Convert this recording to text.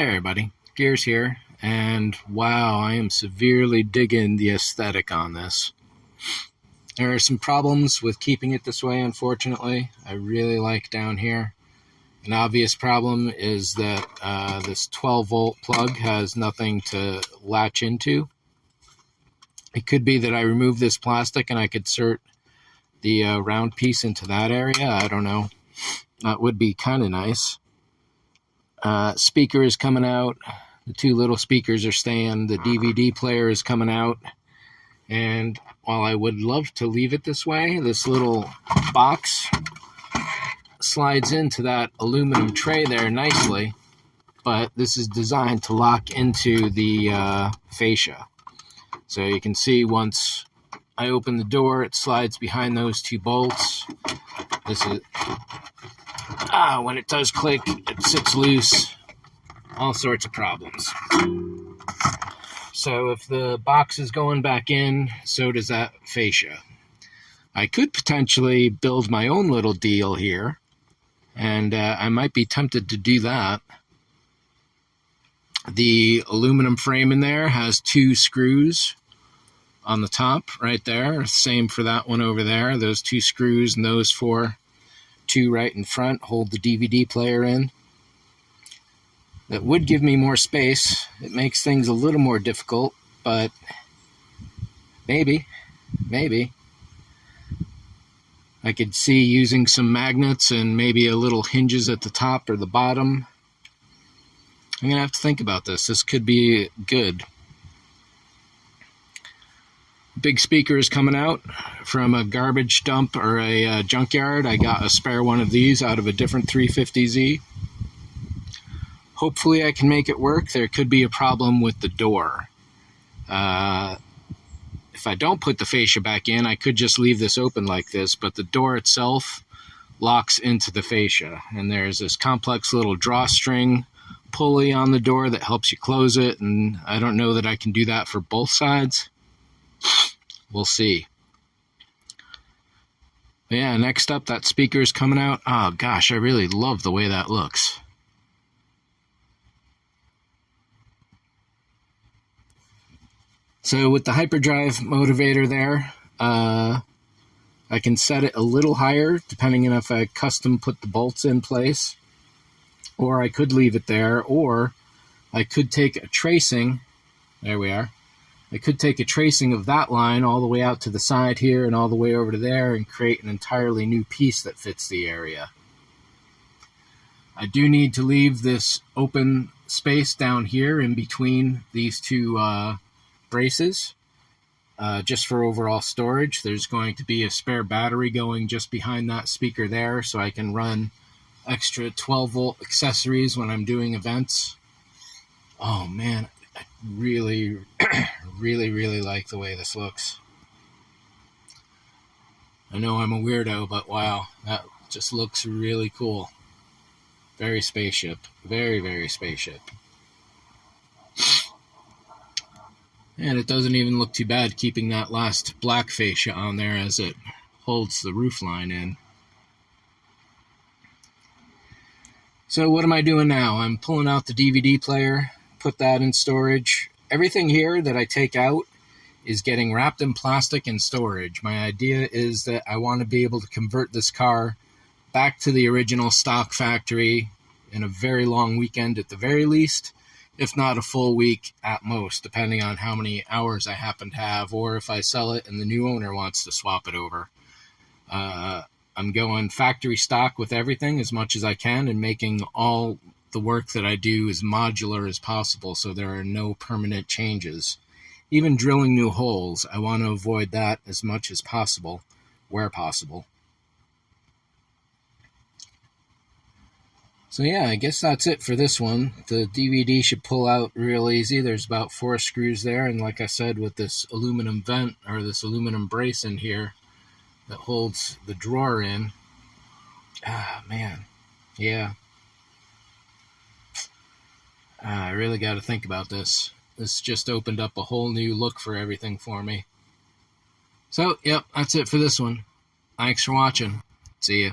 Hey everybody, Gears here, and wow, I am severely digging the aesthetic on this. There are some problems with keeping it this way, unfortunately. I really like down here. An obvious problem is that this 12-volt plug has nothing to latch into. It could be that I remove this plastic and I could insert the round piece into that area. I don't know. That would be kind of nice. Speaker is coming out. The two little speakers are staying. The DVD player is coming out. And while I would love to leave it this way, this little box slides into that aluminum tray there nicely. But this is designed to lock into the fascia. So you can see once I open the door, it slides behind those two bolts. This is... when it does click, it sits loose. All sorts of problems. So if the box is going back in, so does that fascia. I could potentially build my own little deal here, and I might be tempted to do that. The aluminum frame in there has two screws on the top right there. Same for that one over there. Those two screws and those two right in front hold the DVD player in. That would give me more space. It makes things a little more difficult, but maybe I could see using some magnets and maybe a little hinges at the top or the bottom. I'm gonna have to think about this. This could be good. Big speaker is coming out from a garbage dump or a junkyard. I got a spare one of these out of a different 350Z. Hopefully I can make it work. There could be a problem with the door. If I don't put the fascia back in, I could just leave this open like this, but the door itself locks into the fascia. And there's this complex little drawstring pulley on the door that helps you close it, and I don't know that I can do that for both sides. We'll see. Yeah, next up, that speaker is coming out. Oh gosh, I really love the way that looks. So with the hyperdrive motivator there, I can set it a little higher depending on if I custom put the bolts in place, or I could leave it there, or I could take a tracing. There we are. I could take a tracing of that line all the way out to the side here and all the way over to there and create an entirely new piece that fits the area. I do need to leave this open space down here in between these two braces just for overall storage. There's going to be a spare battery going just behind that speaker there, so I can run extra 12-volt accessories when I'm doing events. Oh man, I really like the way this looks. I know I'm a weirdo, but wow, that just looks really cool. Very spaceship. Very spaceship. And it doesn't even look too bad keeping that last black fascia on there as it holds the roof line in. So what am I doing now? I'm pulling out the DVD player, put that in storage. Everything here that I take out is getting wrapped in plastic and storage. My idea is that I want to be able to convert this car back to the original stock factory in a very long weekend at the very least, if not a full week at most, depending on how many hours I happen to have, or if I sell it and the new owner wants to swap it over. I'm going factory stock with everything as much as I can and making all the work that I do as modular as possible so there are no permanent changes. Even drilling new holes, I want to avoid that as much as possible, where possible. So yeah, I guess that's it for this one. The DVD should pull out real easy. There's about 4 screws there, and like I said, with this aluminum vent or this aluminum brace in here that holds the drawer in. Ah, man. Yeah. I really got to think about this. This just opened up a whole new look for everything for me. So, yep, that's it for this one. Thanks for watching. See ya.